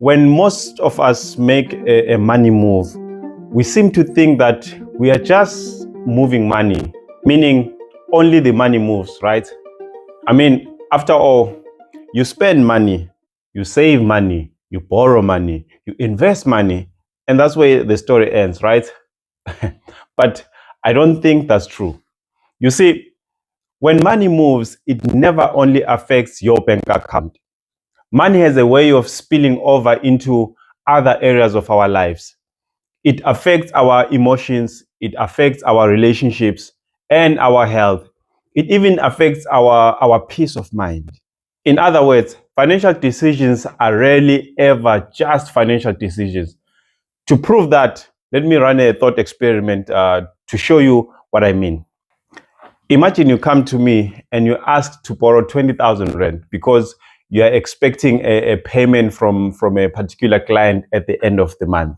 When most of us make a money move, we seem to think that we are just moving money, meaning only the money moves, right? I mean, after all, you spend money, you save money, you borrow money, you invest money, and that's where the story ends, right? But I don't think that's true. You see, when money moves, it never only affects your bank account. Money has a way of spilling over into other areas of our lives. It affects our emotions, it affects our relationships and our health. It even affects our peace of mind. In other words, financial decisions are rarely ever just financial decisions. To prove that, let me run a thought experiment to show you what I mean. Imagine you come to me and you ask to borrow 20,000 rand because you are expecting a payment from a particular client at the end of the month.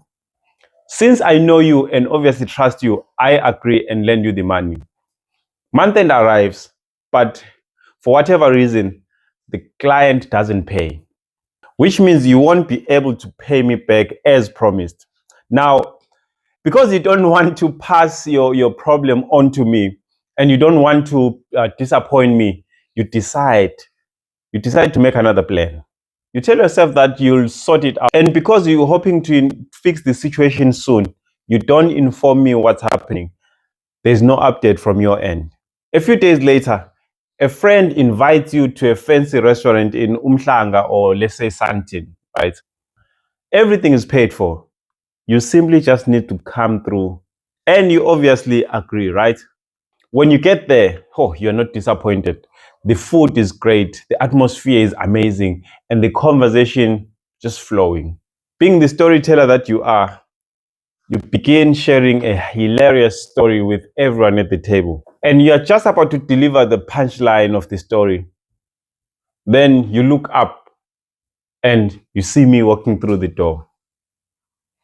Since I know you and obviously trust you, I agree and lend you the money. Month end arrives, but for whatever reason, the client doesn't pay, which means you won't be able to pay me back as promised. Now, because you don't want to pass your problem on to me and you don't want to disappoint me, you decide to make another plan. You tell yourself that you'll sort it out. And because you're hoping to fix the situation soon, you don't inform me what's happening. There's no update from your end. A few days later, a friend invites you to a fancy restaurant in Umhlanga or let's say Sandton, right? Everything is paid for. You simply just need to come through. And you obviously agree, right? When you get there, you're not disappointed. The food is great, the atmosphere is amazing, and the conversation just flowing. Being the storyteller that you are, you begin sharing a hilarious story with everyone at the table. And you're just about to deliver the punchline of the story. Then you look up and you see me walking through the door.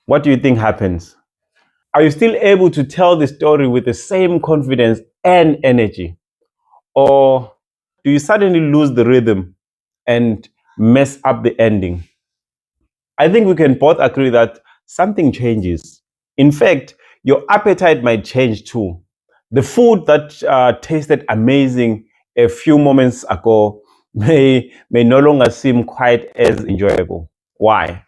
What do you think happens? Are you still able to tell the story with the same confidence and energy? Or do you suddenly lose the rhythm and mess up the ending? I think we can both agree that something changes. In fact, your appetite might change too. The food that tasted amazing a few moments ago may no longer seem quite as enjoyable. Why?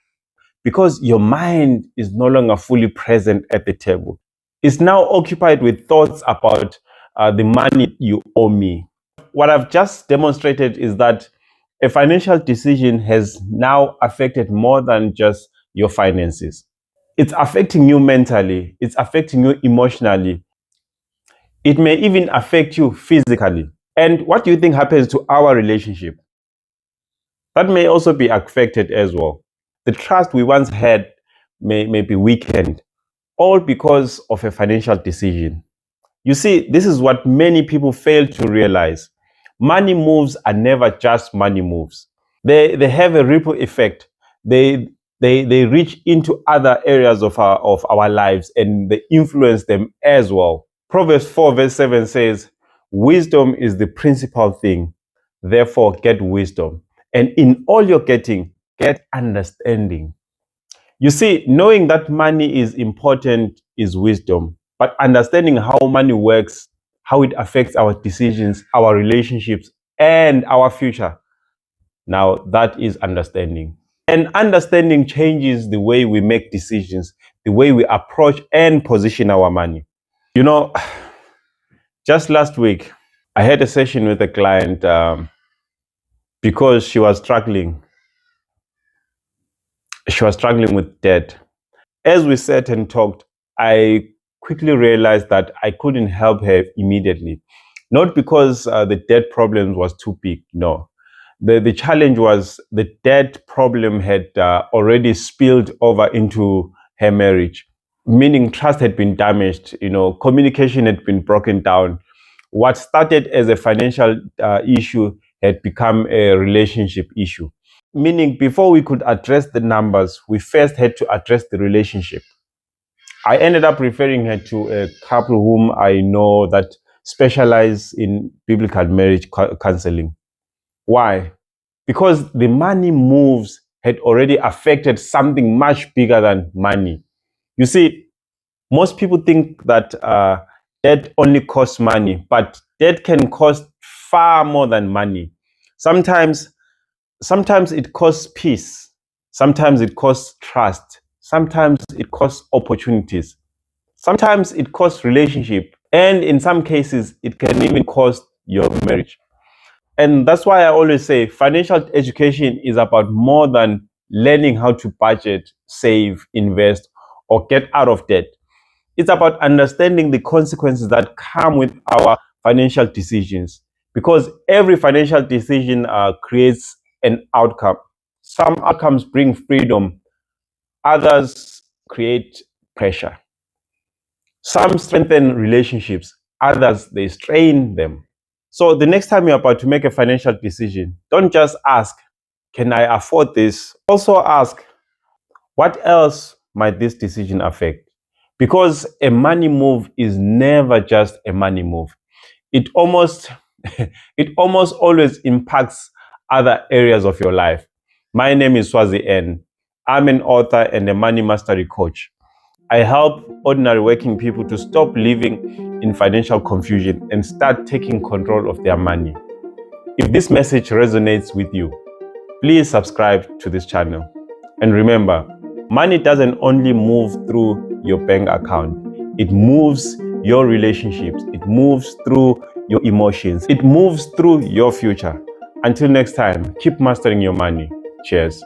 Because your mind is no longer fully present at the table. It's now occupied with thoughts about the money you owe me. What I've just demonstrated is that a financial decision has now affected more than just your finances. It's affecting you mentally, it's affecting you emotionally, it may even affect you physically. And what do you think happens to our relationship? That may also be affected as well. The trust we once had may be weakened, all because of a financial decision. You see, this is what many people fail to realize. Money moves are never just money moves. They have a ripple effect. They reach into other areas of our lives and they influence them as well. Proverbs 4 verse 7 says, wisdom is the principal thing. Therefore, get wisdom. And in all you're getting, get understanding. You see, knowing that money is important is wisdom, but understanding how money works, how it affects our decisions, our relationships, and our future, now that is understanding. And understanding changes the way we make decisions, the way we approach and position our money. You know, just last week, I had a session with a client because she was struggling. She was struggling with debt. As we sat and talked, I quickly realized that I couldn't help her immediately. Not because the debt problem was too big, no. The challenge was the debt problem had already spilled over into her marriage, meaning trust had been damaged, communication had been broken down. What started as a financial issue had become a relationship issue. Meaning, before we could address the numbers, we first had to address the relationship. I ended up referring her to a couple whom I know that specialize in biblical marriage counseling. Why? Because the money moves had already affected something much bigger than money. You see, most people think that debt only costs money, but debt can cost far more than money. Sometimes, sometimes it costs peace. Sometimes it costs trust. Sometimes it costs opportunities. Sometimes it costs relationship. And in some cases, it can even cost your marriage. And that's why I always say financial education is about more than learning how to budget, save, invest, or get out of debt. It's about understanding the consequences that come with our financial decisions, because every financial decision creates an outcome. Some outcomes bring freedom, others create pressure. Some strengthen relationships, others they strain them. So the next time you're about to make a financial decision, don't just ask, can I afford this? Also ask, what else might this decision affect? Because a money move is never just a money move. It almost it almost always impacts other areas of your life. My name is Swazi N. I'm an author and a money mastery coach. I help ordinary working people to stop living in financial confusion and start taking control of their money. If this message resonates with you, please subscribe to this channel. And remember, money doesn't only move through your bank account, it moves your relationships, it moves through your emotions, it moves through your future. Until next time, keep mastering your money. Cheers.